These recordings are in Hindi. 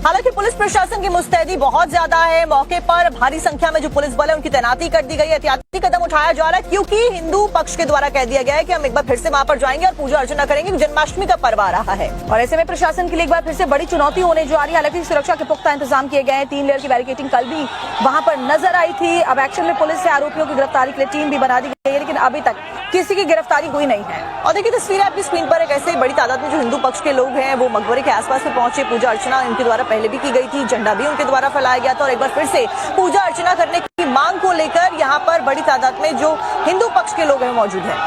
हालांकि पुलिस प्रशासन की मुस्तैदी बहुत ज्यादा है। मौके पर भारी संख्या में जो पुलिस बल है उनकी तैनाती कर दी गई है। एहतियाती कदम उठाया जा रहा है क्योंकि हिंदू पक्ष के द्वारा कह दिया गया है कि हम एक बार फिर से वहां पर जाएंगे और पूजा अर्चना करेंगे। जन्माष्टमी का पर्व आ रहा है और ऐसे में प्रशासन के लिए एक बार फिर से बड़ी चुनौती होने जा रही है। हालांकि सुरक्षा के पुख्ता इंतजाम किए गए हैं। 3 लेयर की बैरिकेडिंग कल भी वहां पर नजर आई थी। अब एक्शन में पुलिस से आरोपियों की गिरफ्तारी के लिए टीम भी बना दी गई है, लेकिन अभी तक किसी की गिरफ्तारी हुई नहीं है। और देखिए तस्वीरें आपकी स्क्रीन पर एक ऐसे बड़ी तादाद में जो हिंदू पक्ष के लोग हैं वो मकबरे के आसपास में पहुंचे। पूजा अर्चना इनके द्वारा पहले भी की गई थी, झंडा भी उनके द्वारा फैलाया गया था और एक बार फिर से पूजा अर्चना करने की मांग को लेकर यहाँ पर बड़ी तादाद में जो हिंदू पक्ष के लोग हैं मौजूद हैं।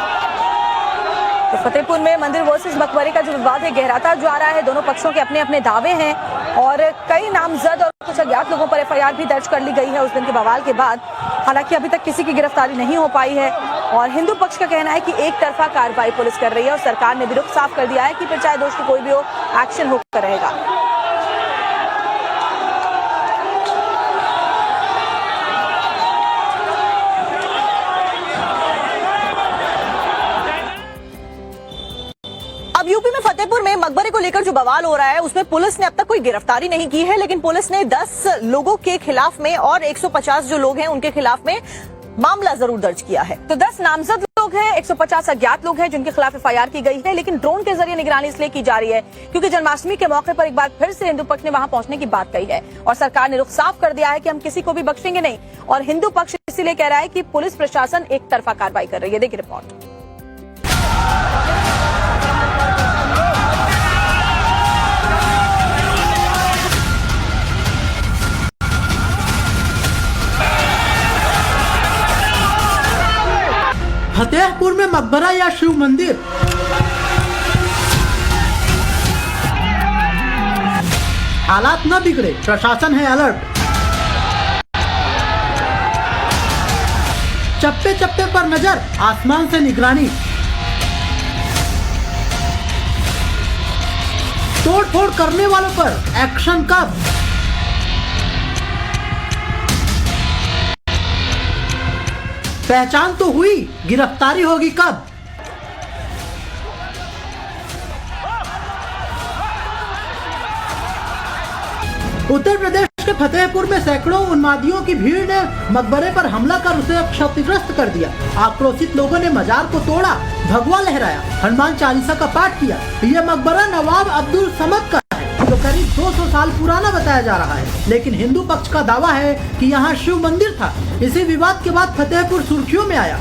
तो फतेहपुर में मंदिर वर्सेस मकबरे का जो विवाद है गहराता जा रहा है। दोनों पक्षों के अपने अपने दावे हैं और कई नामजद और कुछ अज्ञात लोगों पर एफआईआर भी दर्ज कर ली गई है उस दिन के बवाल के बाद। हालांकि अभी तक किसी की गिरफ्तारी नहीं हो पाई है और हिंदू पक्ष का कहना है कि एक तरफा कार्रवाई पुलिस कर रही है और सरकार ने भी रुख साफ कर दिया है कि फिर चाहे दोषी कोई भी हो, एक्शन होकर रहेगा। अब यूपी में फतेहपुर में मकबरे को लेकर जो बवाल हो रहा है उसमें पुलिस ने अब तक कोई गिरफ्तारी नहीं की है, लेकिन पुलिस ने 10 लोगों के खिलाफ में और 150 जो लोग हैं उनके खिलाफ में मामला जरूर दर्ज किया है। तो 10 नामजद लोग हैं, 150 अज्ञात लोग हैं जिनके खिलाफ एफआईआर की गई है, लेकिन ड्रोन के जरिए निगरानी इसलिए की जा रही है क्योंकि जन्माष्टमी के मौके पर एक बार फिर से हिंदू पक्ष ने वहां पहुंचने की बात कही है और सरकार ने रुख साफ कर दिया है कि हम किसी को भी बख्शेंगे नहीं। और हिंदू पक्ष इसीलिए कह रहा है कि पुलिस प्रशासन एक तरफा कार्रवाई कर रही है। देखिए रिपोर्ट। फतेहपुर में मकबरा या शिव मंदिर, हालात न बिगड़े, प्रशासन है अलर्ट। चप्पे चप्पे पर नजर, आसमान से निगरानी। तोड़फोड़ करने वालों पर एक्शन कब? पहचान तो हुई, गिरफ्तारी होगी कब? उत्तर प्रदेश के फतेहपुर में सैकड़ों उन्मादियों की भीड़ ने मकबरे पर हमला कर उसे क्षतिग्रस्त कर दिया। आक्रोशित लोगों ने मजार को तोड़ा, भगवा लहराया, हनुमान चालीसा का पाठ किया। यह मकबरा नवाब अब्दुल समद का जो करीब 200 साल पुराना बताया जा रहा है, लेकिन हिंदू पक्ष का दावा है कि यहाँ शिव मंदिर था। इसी विवाद के बाद फतेहपुर सुर्खियों में आया।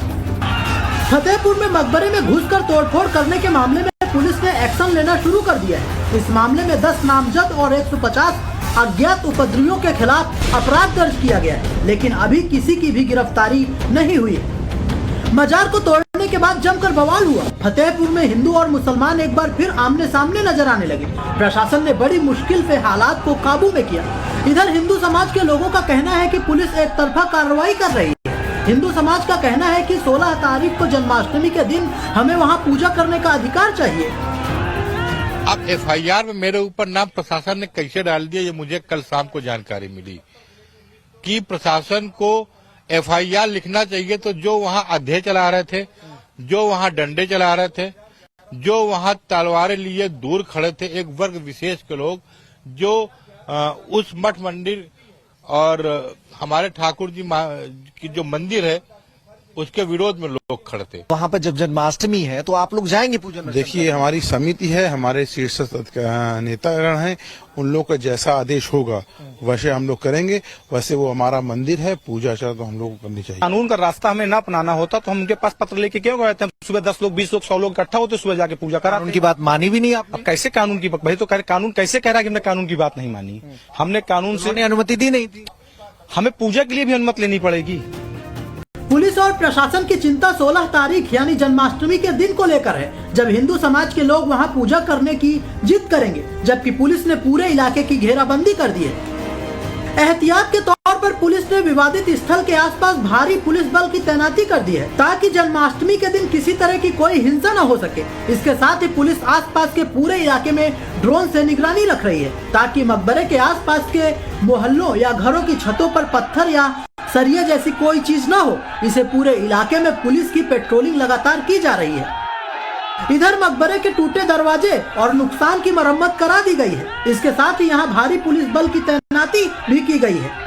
फतेहपुर में मकबरे में घुसकर तोड़फोड़ करने के मामले में पुलिस ने एक्शन लेना शुरू कर दिया है। इस मामले में 10 नामजद और 150 अज्ञात उपद्रवियों के खिलाफ अपराध दर्ज किया गया है, लेकिन अभी किसी की भी गिरफ्तारी नहीं हुई है। मजार को तोड़ने के बाद जमकर बवाल हुआ। फतेहपुर में हिंदू और मुसलमान एक बार फिर आमने सामने नजर आने लगे। प्रशासन ने बड़ी मुश्किल से हालात को काबू में किया। इधर हिंदू समाज के लोगों का कहना है कि पुलिस एक तरफा कार्रवाई कर रही है। हिंदू समाज का कहना है कि 16 तारीख को जन्माष्टमी के दिन हमें वहां पूजा करने का अधिकार चाहिए। अब एफआईआर में मेरे ऊपर नाम प्रशासन ने कैसे डाल दिया, ये मुझे कल शाम को जानकारी मिली कि प्रशासन को एफआईआर लिखना चाहिए तो जो वहां अधे चला रहे थे, जो वहां डंडे चला रहे थे, जो वहां तलवारें लिए दूर खड़े थे, एक वर्ग विशेष के लोग जो उस मठ मंदिर और हमारे ठाकुर जी की जो मंदिर है उसके विरोध में लोग खड़े थे। वहाँ पर जब जन्माष्टमी है तो आप लोग जाएंगे पूजन? देखिए, हमारी समिति है, हमारे शीर्ष नेतागण हैं, उन लोग का जैसा आदेश होगा वैसे हम लोग करेंगे। वैसे वो हमारा मंदिर है, पूजा अर्चना तो हम लोग को करनी चाहिए। कानून का रास्ता हमें ना अपनाना होता तो हम उनके पास पत्र लेके क्यों गए थे? सुबह 10 लोग 20 लोग 100 लोग इकट्ठा होते, सुबह जाके पूजा करा। उनकी बात मानी भी नहीं आप? अब कैसे कानून की भाई, तो कानून कैसे कह रहा है कि हमने कानून की बात नहीं मानी? हमने कानून से अनुमति दी नहीं थी। हमें पूजा के लिए भी अनुमति लेनी पड़ेगी। पुलिस और प्रशासन की चिंता 16 तारीख यानी जन्माष्टमी के दिन को लेकर है, जब हिंदू समाज के लोग वहां पूजा करने की जिद करेंगे, जबकि पुलिस ने पूरे इलाके की घेराबंदी कर दी है। एहतियात के तौर पर पुलिस ने विवादित स्थल के आसपास भारी पुलिस बल की तैनाती कर दी है ताकि जन्माष्टमी के दिन किसी तरह की कोई हिंसा न हो सके। इसके साथ ही पुलिस आसपास के पूरे इलाके में ड्रोन से निगरानी रख रही है ताकि मकबरे के आसपास के मोहल्लों या घरों की छतों पर पत्थर या सरिया जैसी कोई चीज न हो। इसे पूरे इलाके में पुलिस की पेट्रोलिंग लगातार की जा रही है। इधर मकबरे के टूटे दरवाजे और नुकसान की मरम्मत करा दी गई है। इसके साथ ही यहाँ भारी पुलिस बल की तैनाती भी की गई है।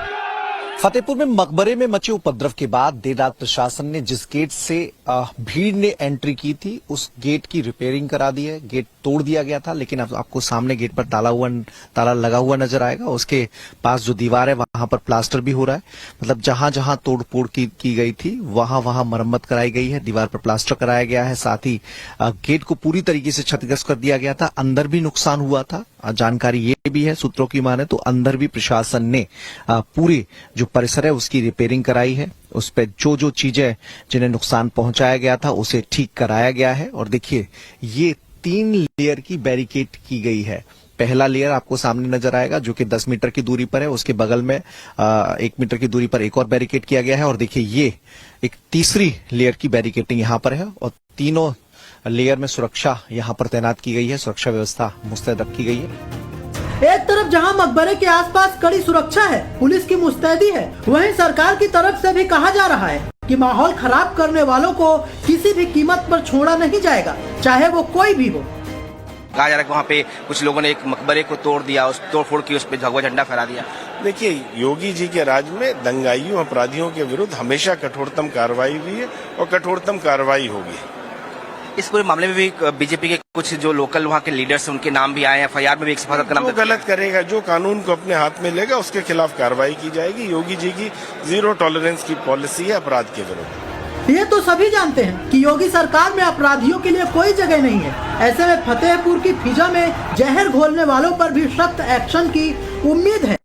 फतेहपुर में मकबरे में मचे उपद्रव के बाद देर रात प्रशासन ने जिस गेट से भीड़ ने एंट्री की थी उस गेट की रिपेयरिंग करा दी है। गेट तोड़ दिया गया था, लेकिन अब आपको सामने गेट पर ताला लगा हुआ नजर आएगा। उसके पास जो दीवार है वहां पर प्लास्टर भी हो रहा है। मतलब जहां जहां तोड़फोड़ की गई थी वहां वहां मरम्मत कराई गई है, दीवार पर प्लास्टर कराया गया है। साथ ही गेट को पूरी तरीके से क्षतिग्रस्त कर दिया गया था। अंदर भी नुकसान हुआ था। जानकारी ये भी है, सूत्रों की माने तो अंदर भी प्रशासन ने पूरे जो परिसर है उसकी रिपेयरिंग कराई है। उस पे जो चीजें जिन्हें नुकसान पहुंचाया गया था उसे ठीक कराया गया है। और देखिए, ये 3 लेयर की बैरिकेड की गई है। पहला लेयर आपको सामने नजर आएगा जो कि 10 मीटर की दूरी पर है। उसके बगल में 1 मीटर की दूरी पर एक और बैरिकेड किया गया है। और देखिए, ये एक तीसरी लेयर की बैरिकेडिंग यहाँ पर है और तीनों लेयर में सुरक्षा यहाँ पर तैनात की गई है। सुरक्षा व्यवस्था मुस्तैद रखी गई है। एक तरफ जहां मकबरे के आसपास कड़ी सुरक्षा है, पुलिस की मुस्तैदी है, वहीं सरकार की तरफ से भी कहा जा रहा है कि माहौल खराब करने वालों को किसी भी कीमत पर छोड़ा नहीं जाएगा, चाहे वो कोई भी हो। कहा जा रहा है कि वहाँ पे कुछ लोगों ने एक मकबरे को तोड़ दिया, उस तोड़फोड़ की, उस पे भगवा झंडा फहरा दिया। देखिए, योगी जी के राज में दंगाइयों अपराधियों के विरुद्ध हमेशा कठोरतम कार्रवाई हुई है और कठोरतम कार्रवाई होगी। इस पूरे मामले में भी बीजेपी के कुछ जो लोकल वहाँ के लीडर्स हैं उनके नाम भी आए हैं। एफआईआर में भी एक सफारत का नाम जो गलत करेगा, जो कानून को अपने हाथ में लेगा, उसके खिलाफ कार्रवाई की जाएगी। योगी जी की 0 टॉलरेंस की पॉलिसी है अपराध के विरुद्ध। ये तो सभी जानते हैं कि योगी सरकार में अपराधियों के लिए कोई जगह नहीं है। ऐसे में फतेहपुर की फिजा में जहर घोलने वालों पर भी सख्त एक्शन की उम्मीद है।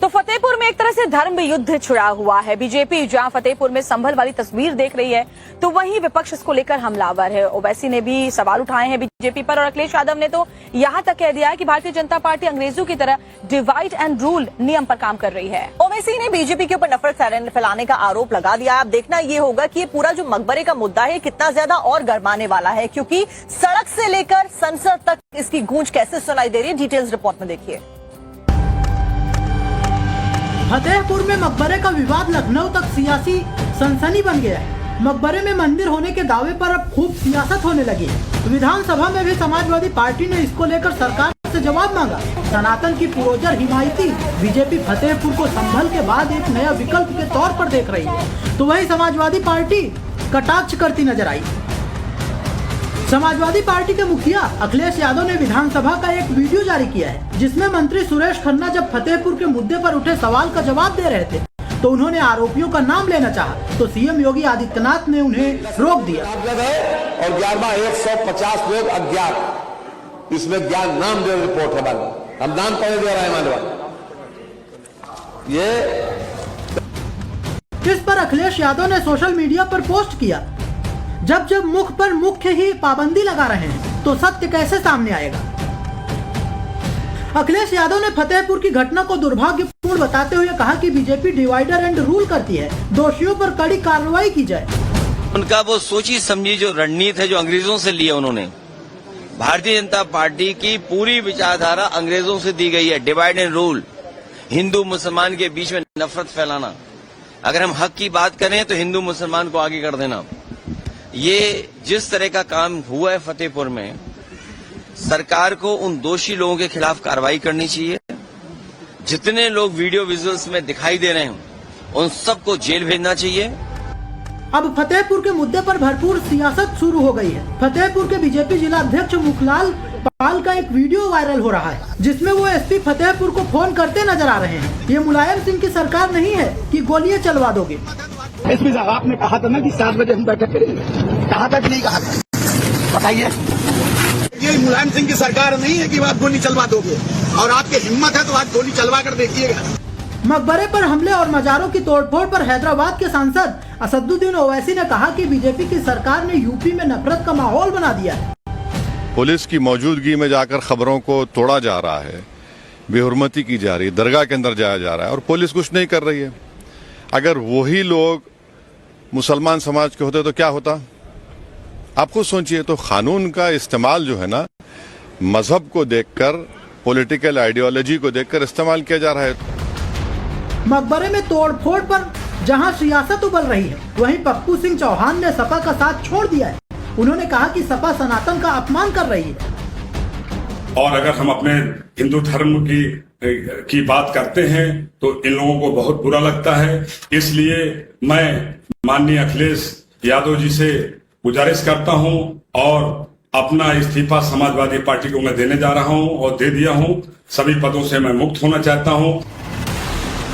तो फतेहपुर में एक तरह से धर्म युद्ध छिड़ा हुआ है। बीजेपी जहां फतेहपुर में संभल वाली तस्वीर देख रही है तो वहीं विपक्ष इसको लेकर हमलावर है। ओवैसी ने भी सवाल उठाए हैं बीजेपी पर और अखिलेश यादव ने तो यहां तक कह दिया है कि भारतीय जनता पार्टी अंग्रेजों की तरह डिवाइड एंड रूल नियम पर काम कर रही है। ओवैसी ने बीजेपी के ऊपर नफरत फैलाने का आरोप लगा दिया। अब देखना ये होगा कि ये पूरा जो मकबरे का मुद्दा है कितना ज्यादा और गरमाने वाला है, क्योंकि सड़क से लेकर संसद तक इसकी गूंज कैसे सुनाई दे रही है, डिटेल्स रिपोर्ट में देखिए। फतेहपुर में मकबरे का विवाद लखनऊ तक सियासी सनसनी बन गया है। मकबरे में मंदिर होने के दावे पर अब खूब सियासत होने लगी है। विधानसभा में भी समाजवादी पार्टी ने इसको लेकर सरकार से जवाब मांगा। सनातन की पुरोजर हिमायती बीजेपी फतेहपुर को संभल के बाद एक नया विकल्प के तौर पर देख रही है, तो वही समाजवादी पार्टी कटाक्ष करती नजर आई। समाजवादी पार्टी के मुखिया अखिलेश यादव ने विधानसभा का एक वीडियो जारी किया है, जिसमें मंत्री सुरेश खन्ना जब फतेहपुर के मुद्दे पर उठे सवाल का जवाब दे रहे थे तो उन्होंने आरोपियों का नाम लेना चाहा तो सीएम योगी आदित्यनाथ ने उन्हें रोक दिया। और 150 लोग अज्ञात, इसमें ज्ञान नाम जो रिपोर्ट है, हम नाम कौन दे रहा है मानवा ये। इस पर अखिलेश यादव ने सोशल मीडिया पर पोस्ट किया, जब मुख पर मुख्य ही पाबंदी लगा रहे हैं तो सत्य कैसे सामने आएगा। अखिलेश यादव ने फतेहपुर की घटना को दुर्भाग्यपूर्ण बताते हुए कहा कि बीजेपी डिवाइडर एंड रूल करती है, दोषियों पर कड़ी कार्रवाई की जाए। उनका वो सोची समझी जो रणनीति है जो अंग्रेजों से ली है उन्होंने, भारतीय जनता पार्टी की पूरी विचारधारा अंग्रेजों से दी गई है। डिवाइड एंड रूल, हिंदू मुसलमान के बीच में नफरत फैलाना। अगर हम हक की बात करें तो हिंदू मुसलमान को आगे कर देना। ये जिस तरह का काम हुआ है फतेहपुर में, सरकार को उन दोषी लोगों के खिलाफ कार्रवाई करनी चाहिए। जितने लोग वीडियो विजुअल्स में दिखाई दे रहे हैं उन सबको जेल भेजना चाहिए। अब फतेहपुर के मुद्दे पर भरपूर सियासत शुरू हो गई है। फतेहपुर के बीजेपी जिला अध्यक्ष मुखलाल पाल का एक वीडियो वायरल हो रहा है, जिसमें वो एसपी फतेहपुर को फोन करते नजर आ रहे हैं। ये मुलायम सिंह की सरकार नहीं है कि गोलियां चलवा दोगे। एसपी साहब, आपने कहा था ना कि 7 बजे हम बैठक करेंगे, कहा था कि नहीं कहा था, बताइए। ये मुलायम सिंह की सरकार नहीं है कि आप गोली चलवा दोगे, और आपकी हिम्मत है तो आज गोली चलवा कर देखिएगा। मकबरे पर हमले और मजारों की तोड़फोड़ पर हैदराबाद के सांसद असदुद्दीन ओवैसी ने कहा कि बीजेपी की सरकार ने यूपी में नफरत का माहौल बना दिया है। पुलिस की मौजूदगी में जाकर खबरों को तोड़ा जा रहा है, बेहुरमती की जा रही है, दरगाह के अंदर जाया जा रहा है और पुलिस कुछ नहीं कर रही है। अगर वही लोग मुसलमान समाज के होते तो क्या होता, आप खुद सोचिए। तो कानून का इस्तेमाल जो है ना, मजहब को देखकर, पॉलिटिकल आइडियोलॉजी को देखकर इस्तेमाल किया जा रहा है। मकबरे में तोड़फोड़ पर जहां सियासत उबल रही है, वहीं पप्पू सिंह चौहान ने सपा का साथ छोड़ दिया है। उन्होंने कहा कि सपा सनातन का अपमान कर रही है। और अगर हम अपने हिंदू धर्म की बात करते हैं तो इन लोगों को बहुत बुरा लगता है। इसलिए मैं माननीय अखिलेश यादव जी से गुजारिश करता हूं और अपना इस्तीफा समाजवादी पार्टी को मैं देने जा रहा हूं और दे दिया हूं। सभी पदों से मैं मुक्त होना चाहता हूं।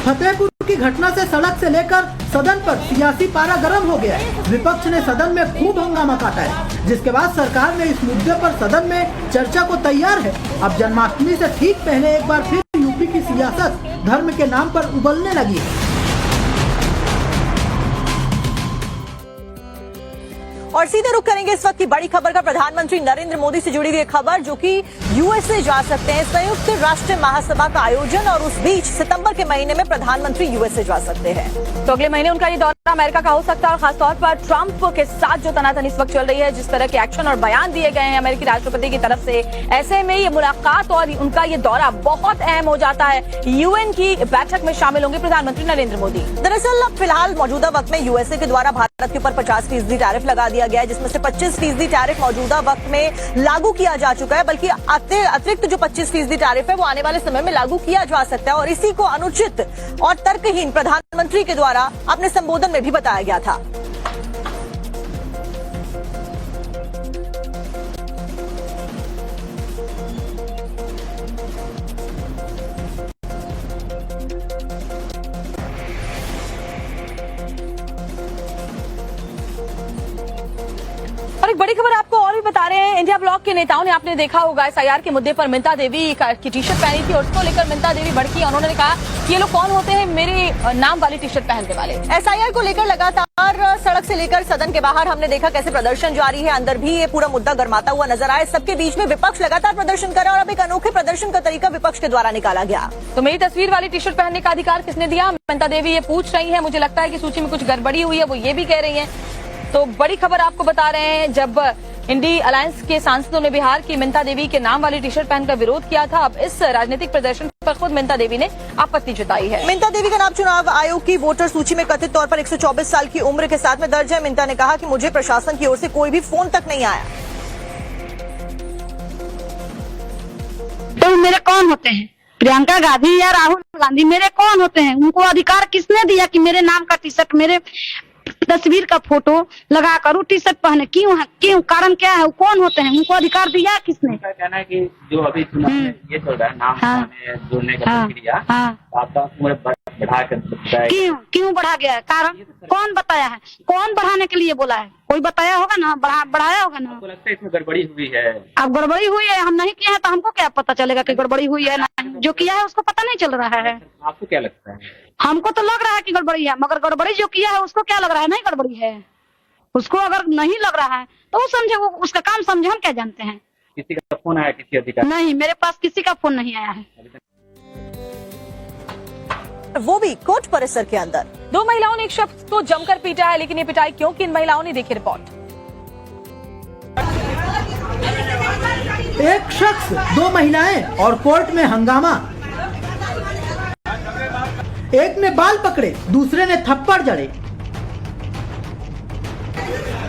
फतेहपुर की घटना से सड़क से लेकर सदन पर सियासी पारा गर्म हो गया है। विपक्ष ने सदन में खूब हंगामा काटा है, जिसके बाद सरकार ने इस मुद्दे पर सदन में चर्चा को तैयार है। अब जन्माष्टमी से ठीक पहले एक बार फिर यूपी की सियासत धर्म के नाम पर उबलने लगी है। और सीधे रुख करेंगे इस वक्त की बड़ी खबर का। प्रधानमंत्री नरेंद्र मोदी से जुड़ी हुई खबर, जो कि यूएसए जा सकते हैं। संयुक्त राष्ट्र महासभा का आयोजन और उस बीच सितंबर के महीने में प्रधानमंत्री यूएसए जा सकते हैं। तो अगले महीने उनका ये दौरा अमेरिका का हो सकता है और खासतौर पर ट्रंप के साथ जो तनातनी इस वक्त चल रही है, जिस तरह के एक्शन और बयान दिए गए हैं अमेरिकी राष्ट्रपति की तरफ से, ऐसे में ये मुलाकात और उनका ये दौरा बहुत अहम हो जाता है। यूएन की बैठक में शामिल होंगे प्रधानमंत्री नरेंद्र मोदी। दरअसल अब फिलहाल मौजूदा वक्त में यूएसए के द्वारा भारत के ऊपर 50% टैरिफ लगा दिया गया है, जिसमें से 25% टैरिफ मौजूदा वक्त में लागू किया जा चुका है। बल्कि अतिरिक्त जो 25% टैरिफ है वो आने वाले समय में लागू किया जा सकता है। और इसी को अनुचित और तर्कहीन प्रधानमंत्री के द्वारा अपने संबोधन में भी बताया गया था। और एक बड़ी खबर आपको और भी बता रहे हैं। इंडिया ब्लॉक के नेताओं ने, आपने देखा होगा, एसआईआर के मुद्दे पर मिंता देवी की टी शर्ट पहनी थी और उसको लेकर मिंता देवी भड़की। उन्होंने कहा कि ये लोग कौन होते हैं मेरे नाम वाली टी शर्ट पहनने वाले। एसआईआर को लेकर लगातार सड़क से लेकर सदन के बाहर हमने देखा कैसे प्रदर्शन जारी है। अंदर भी ये पूरा मुद्दा गर्माता हुआ नजर आया। सबके बीच में विपक्ष लगातार प्रदर्शन कर रहा है और अब एक अनोखे प्रदर्शन का तरीका विपक्ष के द्वारा निकाला गया। तो मेरी तस्वीर वाली टी शर्ट पहनने का अधिकार किसने दिया? मिंता देवी ये पूछ रही है। मुझे लगता है कि सूची में कुछ गड़बड़ी हुई है, वो ये भी कह रही है। तो बड़ी खबर आपको बता रहे हैं, जब इंडी अलायंस के सांसदों ने बिहार की मिंता देवी के नाम वाली टी शर्ट पहनकर विरोध किया था, अब इस राजनीतिक प्रदर्शन पर खुद मिंता देवी ने आपत्ति जताई है। मिंता देवी का नाम चुनाव आयोग की वोटर सूची में कथित तौर पर 124 साल की उम्र के साथ में दर्ज है। मिंता ने कहा कि मुझे प्रशासन की ओर से कोई भी फोन तक नहीं आया। तो मेरे कौन होते हैं? प्रियंका गांधी या राहुल गांधी मेरे कौन होते हैं? उनको अधिकार किसने दिया कि मेरे नाम का टी शर्ट, मेरे तस्वीर का फोटो लगा कर टी शर्ट पहने? क्यों है? क्यों? कारण क्या है? वो कौन होते हैं? उनको अधिकार दिया किसने? कहना है कि जो अभी चुनाव में ये चल रहा है नाम जोड़ने का प्रक्रिया, आपका उम्र बढ़ा कर सकता है। क्यों बढ़ा गया है? कारण कौन बताया है? कौन बढ़ाने के लिए बोला है? कोई बताया होगा ना, बढ़ाया होगा ना। आपको लगता है इसमें गड़बड़ी हुई है? अब गड़बड़ी हुई है, हम नहीं किए हैं तो हमको क्या पता चलेगा कि गड़बड़ी हुई है ना? जो किया है उसको पता नहीं चल रहा है। आपको क्या लगता है? हमको तो लग रहा है कि गड़बड़ी है, मगर गड़बड़ी जो किया है उसको क्या लग रहा है नहीं गड़बड़ी है। उसको अगर नहीं लग रहा है तो वो समझे, वो उसका काम समझे, हम क्या जानते हैं। किसी का फोन आया किसी अधिकारी? नहीं, मेरे पास किसी का फोन नहीं आया है। वो भी कोर्ट परिसर के अंदर। 2 महिलाओं ने एक शख्स को जमकर पीटा है, लेकिन ये पिटाई क्यों की इन महिलाओं ने, देखी रिपोर्ट। एक शख्स, 2 महिलाएं और कोर्ट में हंगामा। एक ने बाल पकड़े, दूसरे ने थप्पड़ जड़े।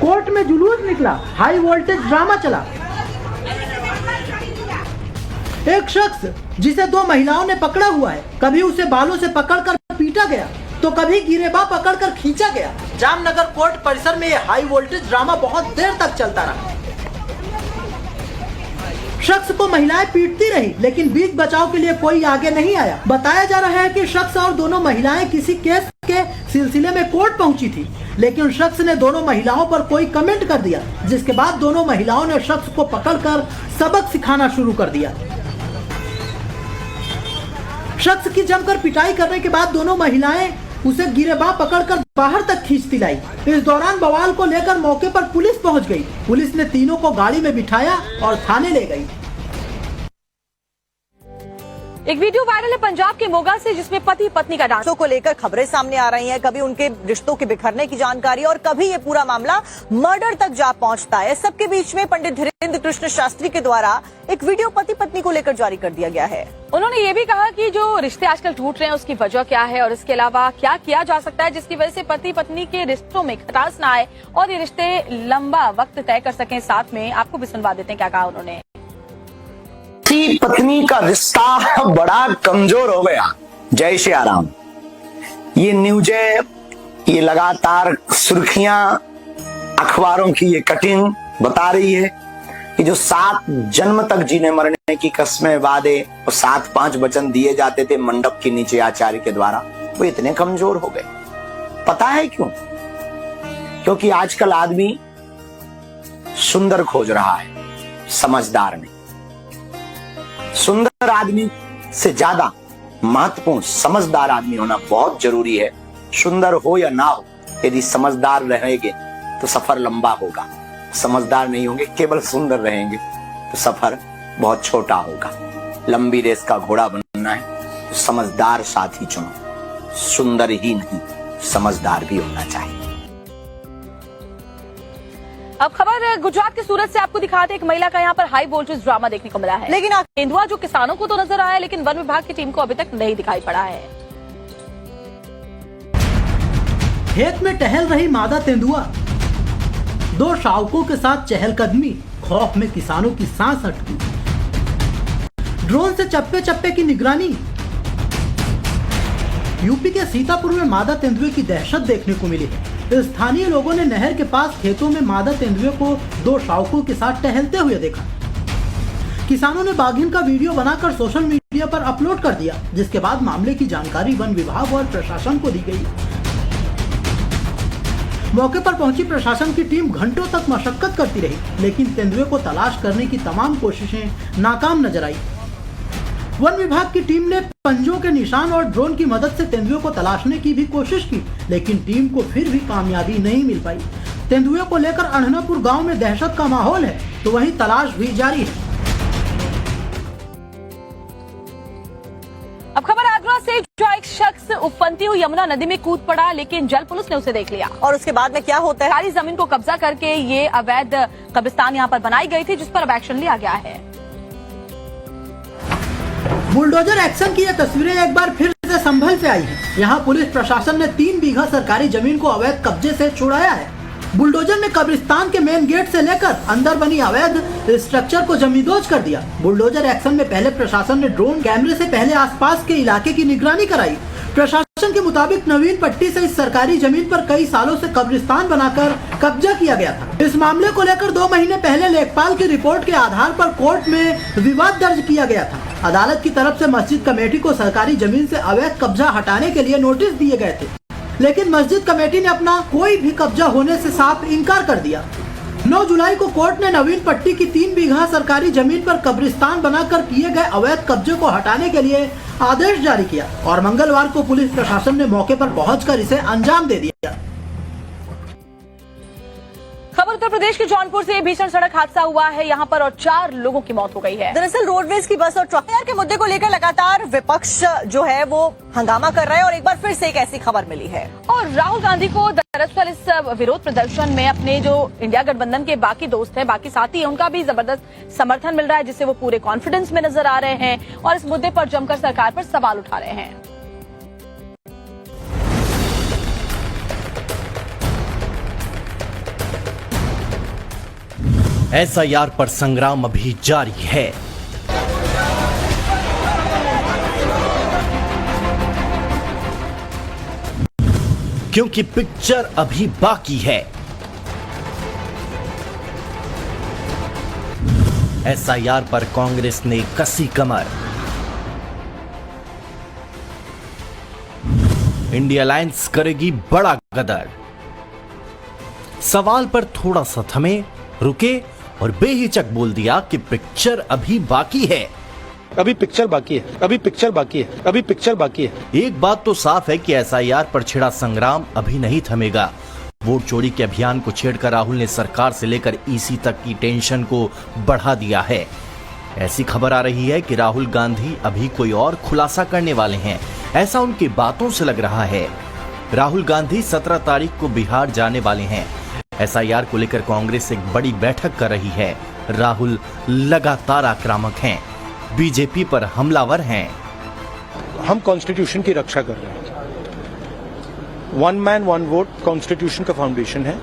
कोर्ट में जुलूस निकला, हाई वोल्टेज ड्रामा चला। एक शख्स जिसे 2 महिलाओं ने पकड़ा हुआ है, कभी उसे बालों से पकड़कर पीटा गया तो कभी गिरेबा पकड़कर खींचा गया। जामनगर कोर्ट परिसर में यह हाई वोल्टेज ड्रामा बहुत देर तक चलता रहा। शख्स को महिलाएं पीटती रही, लेकिन बीच बचाव के लिए कोई आगे नहीं आया। बताया जा रहा है कि शख्स और दोनों महिलाएं किसी केस के सिलसिले में कोर्ट पहुंची थी, लेकिन शख्स ने दोनों महिलाओं पर कोई कमेंट कर दिया, जिसके बाद दोनों महिलाओं ने शख्स को पकड़कर सबक सिखाना शुरू कर दिया। शख्स की जमकर पिटाई करने के बाद दोनों महिलाएं उसे गिरेबां पकड़कर बाहर तक खींचती लाई। इस दौरान बवाल को लेकर मौके पर पुलिस पहुंच गई। पुलिस ने तीनों को गाड़ी में बिठाया और थाने ले गई। एक वीडियो वायरल है पंजाब के मोगा से, जिसमें पति पत्नी का डांस को लेकर खबरें सामने आ रही हैं। कभी उनके रिश्तों के बिखरने की जानकारी और कभी ये पूरा मामला मर्डर तक जा पहुंचता है। सबके बीच में पंडित धीरेन्द्र कृष्ण शास्त्री के द्वारा एक वीडियो पति पत्नी को लेकर जारी कर दिया गया है। उन्होंने ये भी कहा कि जो रिश्ते आजकल टूट रहे हैं उसकी वजह क्या है और इसके अलावा क्या किया जा सकता है जिसकी वजह से पति पत्नी के रिश्तों में खटास न आए और ये रिश्ते लंबा वक्त तय कर सकें। साथ में आपको भी सुनवा देते हैं क्या कहा उन्होंने। पति पत्नी का रिश्ता बड़ा कमजोर हो गया। जय श्री राम। ये न्यूज़ें, ये लगातार सुर्खियां, अखबारों की ये कटिंग बता रही है कि जो 7 जन्म तक जीने मरने की कस्में वादे और 7-5 वचन दिए जाते थे मंडप के नीचे आचार्य के द्वारा, वो इतने कमजोर हो गए। पता है क्यों? क्योंकि आजकल आदमी सुंदर खोज रहा है, समझदार नहीं। सुंदर आदमी से ज्यादा महत्वपूर्ण समझदार आदमी होना बहुत जरूरी है। सुंदर हो या ना हो, यदि समझदार रहेंगे तो सफर लंबा होगा। समझदार नहीं होंगे, केवल सुंदर रहेंगे तो सफर बहुत छोटा होगा। लंबी रेस का घोड़ा बनना है तो समझदार साथी चुनो। सुंदर ही नहीं, समझदार भी होना चाहिए। अब खबर गुजरात के सूरत से आपको दिखाते हैं। एक महिला का यहाँ पर हाई वोल्टेज ड्रामा देखने को मिला है, लेकिन तेंदुआ जो किसानों को तो नजर आया लेकिन वन विभाग की टीम को अभी तक नहीं दिखाई पड़ा है। खेत में टहल रही मादा तेंदुआ, 2 शावकों के साथ चहलकदमी, खौफ में किसानों की सांस अटकी। ड्रोन से चप्पे चप्पे की निगरानी। यूपी के सीतापुर में मादा तेंदुए की दहशत देखने को मिली है। स्थानीय लोगों ने नहर के पास खेतों में मादा तेंदुए को 2 शावकों के साथ टहलते हुए देखा। किसानों ने बाघिन का वीडियो बनाकर सोशल मीडिया पर अपलोड कर दिया, जिसके बाद मामले की जानकारी वन विभाग और प्रशासन को दी गई। मौके पर पहुंची प्रशासन की टीम घंटों तक मशक्कत करती रही, लेकिन तेंदुए को तलाश करने की तमाम कोशिशें नाकाम नजर आई। वन विभाग की टीम ने पंजों के निशान और ड्रोन की मदद से तेंदुए को तलाशने की भी कोशिश की, लेकिन टीम को फिर भी कामयाबी नहीं मिल पाई। तेंदुए को लेकर अढ़नापुर गांव में दहशत का माहौल है, तो वहीं तलाश भी जारी है। अब खबर आगरा से, जो एक शख्स उफनती हुई यमुना नदी में कूद पड़ा, लेकिन जल पुलिस ने उसे देख लिया। और उसके बाद में क्या होता है? सारी जमीन को कब्जा करके ये अवैध कब्रिस्तान यहाँ पर बनाई गई थी, जिस पर अब एक्शन लिया गया है। बुलडोजर एक्शन की ये तस्वीरें एक बार फिर से संभल से आई हैं। यहाँ पुलिस प्रशासन ने 3 बीघा सरकारी जमीन को अवैध कब्जे से छुड़ाया है। बुलडोजर ने कब्रिस्तान के मेन गेट से लेकर अंदर बनी अवैध स्ट्रक्चर को जमींदोज कर दिया। बुलडोजर एक्शन में पहले प्रशासन ने ड्रोन कैमरे से पहले आसपास के इलाके की निगरानी कराई। प्रशासन के मुताबिक नवीन पट्टी से इस सरकारी जमीन पर कई सालों से कब्रिस्तान बनाकर कब्जा किया गया था। इस मामले को लेकर 2 महीने पहले लेखपाल की रिपोर्ट के आधार पर कोर्ट में विवाद दर्ज किया गया था। अदालत की तरफ से मस्जिद कमेटी को सरकारी जमीन से अवैध कब्जा हटाने के लिए नोटिस दिए गए थे, लेकिन मस्जिद कमेटी ने अपना कोई भी कब्जा होने से साफ इनकार कर दिया। 9 जुलाई को कोर्ट ने नवीन पट्टी की 3 बीघा सरकारी जमीन पर कब्रिस्तान बनाकर किए गए अवैध कब्जे को हटाने के लिए आदेश जारी किया और मंगलवार को पुलिस प्रशासन ने मौके पर पहुंचकर इसे अंजाम दे दिया। खबर उत्तर प्रदेश के जौनपुर से भीषण सड़क हादसा हुआ है यहाँ पर और 4 लोगों की मौत हो गई है। दरअसल रोडवेज की बस और ट्रक के मुद्दे को लेकर लगातार विपक्ष जो है वो हंगामा कर रहा है और एक बार फिर से एक ऐसी खबर मिली है। और राहुल गांधी को दरअसल इस विरोध प्रदर्शन में अपने जो इंडिया गठबंधन के बाकी दोस्त हैं, बाकी साथी हैं, उनका भी जबरदस्त समर्थन मिल रहा है, जिससे वो पूरे कॉन्फिडेंस में नजर आ रहे हैं और इस मुद्दे पर जमकर सरकार पर सवाल उठा रहे हैं। एसआईआर पर संग्राम अभी जारी है। क्योंकि पिक्चर अभी बाकी है। एसआईआर पर कांग्रेस ने कसी कमर। इंडिया अलायंस करेगी बड़ा गदर। सवाल पर थोड़ा सा थमे, रुके और बेहिचक बोल दिया कि पिक्चर अभी बाकी है। अभी पिक्चर बाकी है, अभी पिक्चर बाकी है, अभी पिक्चर बाकी है। एक बात तो साफ है कि एसआईआर पर छिड़ा संग्राम अभी नहीं थमेगा। वोट चोरी के अभियान को छेड़कर राहुल ने सरकार से लेकर ईसी तक की टेंशन को बढ़ा दिया है। ऐसी खबर आ रही है कि राहुल गांधी अभी कोई और खुलासा करने वाले हैं, ऐसा उनकी बातों से लग रहा है। राहुल गांधी 17 तारीख को बिहार जाने वाले हैं। एसआईआर को लेकर कांग्रेस एक बड़ी बैठक कर रही है। राहुल लगातार आक्रामक हैं, बीजेपी पर हमलावर हैं। हम कॉन्स्टिट्यूशन की रक्षा कर रहे हैं। One man one vote constitution का फाउंडेशन है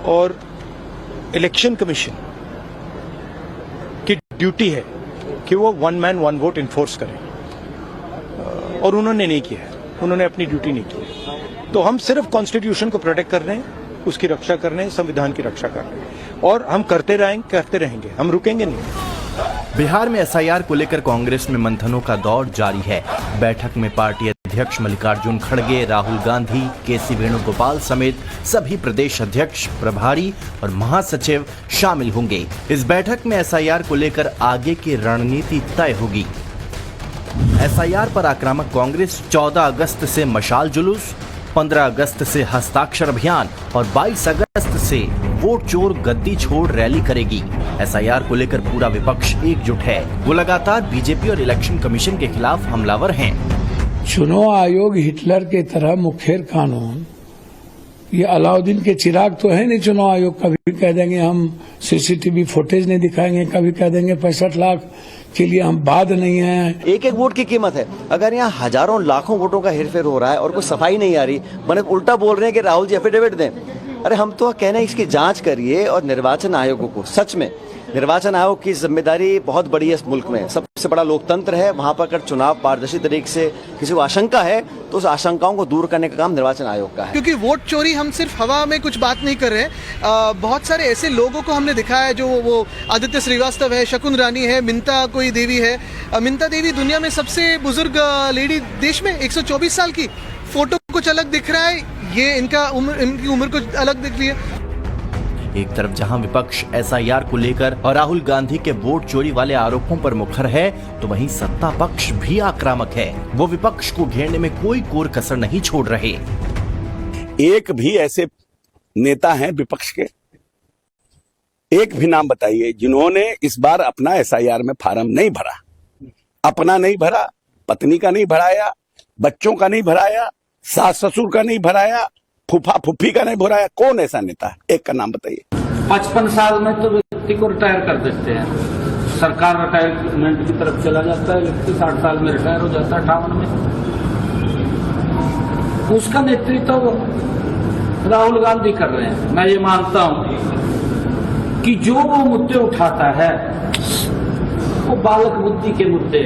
और इलेक्शन कमीशन की ड्यूटी है कि वो one man one vote enforce करें, और उन्होंने नहीं किया है, उन्होंने अपनी ड्यूटी नहीं की है। तो हम सिर्फ कॉन्स्टिट्यूशन को प्रोटेक्ट कर रहे हैं, उसकी रक्षा कर रहे हैं, संविधान की रक्षा कर रहे हैं, और हम करते रहेंगे, हम रुकेंगे नहीं। बिहार में एसआईआर को लेकर कांग्रेस में मंथनों का दौर जारी है। बैठक में पार्टी अध्यक्ष मल्लिकार्जुन खड़गे, राहुल गांधी, केसी वेणुगोपाल समेत सभी प्रदेश अध्यक्ष, प्रभारी और महासचिव शामिल होंगे। इस बैठक में एसआईआर को लेकर आगे की रणनीति तय होगी। एसआईआर पर आक्रामक कांग्रेस 14 अगस्त से मशाल जुलूस, 15 अगस्त से हस्ताक्षर अभियान और 22 अगस्त से वोट चोर गद्दी छोड़ रैली करेगी। एसआईआर को लेकर पूरा विपक्ष एकजुट है। वो लगातार बीजेपी और इलेक्शन कमीशन के खिलाफ हमलावर हैं। चुनाव आयोग हिटलर के तरह मुखेर कानून, ये अलाउद्दीन के चिराग तो है नहीं। चुनाव आयोग कभी कह देंगे हम सीसीटीवी फुटेज नहीं दिखाएंगे, कभी कह देंगे 65 लाख के लिए हम बाद नहीं है। एक एक वोट की कीमत है। अगर यहाँ हजारों लाखों वोटों का हेरफेर हो रहा है और कोई सफाई नहीं आ रही, मैंने उल्टा बोल रहे हैं कि राहुल जी एफिडेविट दें। अरे हम तो कहना है इसकी जांच करिए, और निर्वाचन आयोग को, सच में निर्वाचन आयोग की जिम्मेदारी बहुत बड़ी है। इस मुल्क में सबसे बड़ा लोकतंत्र है, वहां पर अगर चुनाव पारदर्शी तरीके से किसी को आशंका है तो उस आशंकाओं को दूर करने का काम निर्वाचन आयोग का है। क्योंकि वोट चोरी हम सिर्फ हवा में कुछ बात नहीं कर रहे हैं। बहुत सारे ऐसे लोगों को हमने दिखाया है, जो वो आदित्य श्रीवास्तव है, शकुन रानी है, मिंता कोई देवी है। मिंता देवी दुनिया में सबसे बुजुर्ग लेडी देश में, 124 साल की। फोटो कुछ अलग दिख रहा है, ये इनकी उम्र कुछ अलग दिख रही है। एक तरफ जहां विपक्ष एसआईआर को लेकर और राहुल गांधी के वोट चोरी वाले आरोपों पर मुखर है, तो वहीं सत्ता पक्ष भी आक्रामक है। वो विपक्ष को घेरने में कोई कोर कसर नहीं छोड़ रहे। एक भी ऐसे नेता हैं विपक्ष के, एक भी नाम बताइए जिन्होंने इस बार अपना एसआईआर में फार्म नहीं भरा, अपना नहीं भरा, पत्नी का नहीं भराया, बच्चों का नहीं भराया, सास ससुर का नहीं भराया, फूफा फूफी का नहीं भराया। कौन ऐसा नेता है? एक का नाम बताइए। 55 साल में तो व्यक्ति को रिटायर कर देते हैं, सरकार रिटायरमेंट की तरफ चला जाता है, व्यक्ति 60 साल में रिटायर हो जाता है, 58 में। उसका नेतृत्व राहुल गांधी कर रहे हैं। मैं ये मानता हूं कि जो वो मुद्दे उठाता है वो बालक बुद्धि के मुद्दे।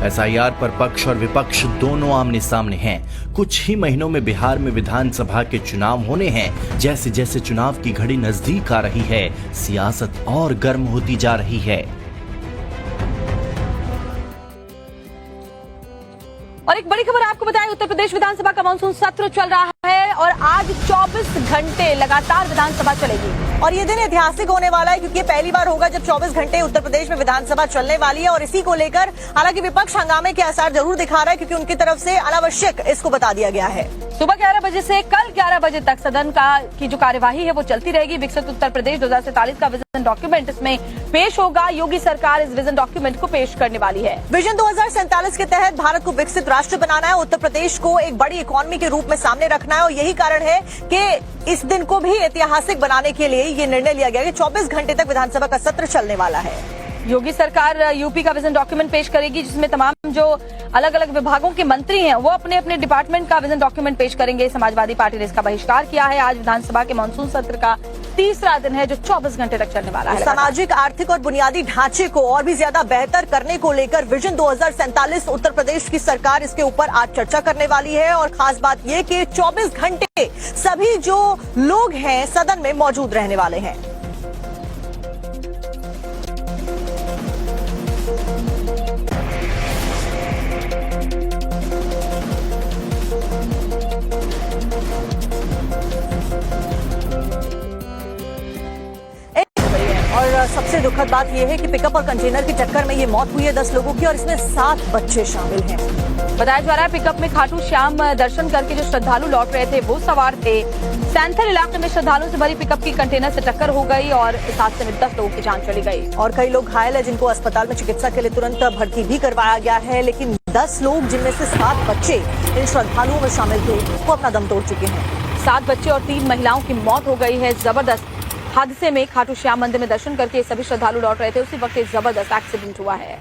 एसआईआर पर पक्ष और विपक्ष दोनों आमने सामने हैं। कुछ ही महीनों में बिहार में विधानसभा के चुनाव होने हैं। जैसे जैसे चुनाव की घड़ी नजदीक आ रही है, सियासत और गर्म होती जा रही है। और एक बड़ी खबर आपको बताएं, उत्तर प्रदेश विधानसभा का मानसून सत्र चल रहा है और आज 24 घंटे लगातार विधानसभा चलेगी। और ये दिन ऐतिहासिक होने वाला है, क्योंकि ये पहली बार होगा जब 24 घंटे उत्तर प्रदेश में विधानसभा चलने वाली है। और इसी को लेकर हालांकि विपक्ष हंगामे के आसार जरूर दिखा रहा है, क्योंकि उनकी तरफ से अनावश्यक इसको बता दिया गया है। सुबह 11 बजे से कल 11 बजे तक सदन की जो कार्यवाही है वो चलती रहेगी। विकसित उत्तर प्रदेश 2047 का विजन डॉक्यूमेंट इसमें पेश होगा। योगी सरकार इस विजन डॉक्यूमेंट को पेश करने वाली है। विजन 2047 के तहत भारत को विकसित राष्ट्र बनाना है, उत्तर प्रदेश को एक बड़ी इकोनॉमी के रूप में सामने रखना है। और यही कारण है कि इस दिन को भी ऐतिहासिक बनाने के लिए ये निर्णय लिया गया कि 24 घंटे तक विधानसभा का सत्र चलने वाला है। योगी सरकार यूपी का विजन डॉक्यूमेंट पेश करेगी, जिसमें तमाम जो अलग अलग विभागों के मंत्री हैं वो अपने अपने डिपार्टमेंट का विजन डॉक्यूमेंट पेश करेंगे। समाजवादी पार्टी ने इसका बहिष्कार किया है। आज विधानसभा के मानसून सत्र का तीसरा दिन है, जो 24 घंटे तक चलने वाला है। सामाजिक, आर्थिक और बुनियादी ढांचे को और भी ज्यादा बेहतर करने को लेकर विजन 2047 उत्तर प्रदेश की सरकार इसके ऊपर आज चर्चा करने वाली है। और खास बात यह कि 24 घंटे सभी जो लोग हैं सदन में मौजूद रहने वाले हैं। और सबसे दुखद बात यह है कि पिकअप और कंटेनर की टक्कर में ये मौत हुई है 10 लोगों की, और इसमें 7 बच्चे शामिल हैं। बताया जा रहा है पिकअप में खाटू श्याम दर्शन करके जो श्रद्धालु लौट रहे थे वो सवार थे। सैंथल इलाके में श्रद्धालुओं से भरी पिकअप की कंटेनर से टक्कर हो गई और इस हादसे में 10 लोगों की जान चली गई और कई लोग घायल है, जिनको अस्पताल में चिकित्सा के लिए तुरंत भर्ती भी करवाया गया है। लेकिन 10 लोग, जिनमें से 7 बच्चे इन श्रद्धालुओं में शामिल थे, वो अपना दम तोड़ चुके हैं। 7 बच्चे और 3 महिलाओं की मौत हो गई है। जबरदस्त हादसे में खाटू श्याम मंदिर में दर्शन करके सभी श्रद्धालु लौट रहे थे, उसी वक्त एक जबरदस्त एक्सीडेंट हुआ है।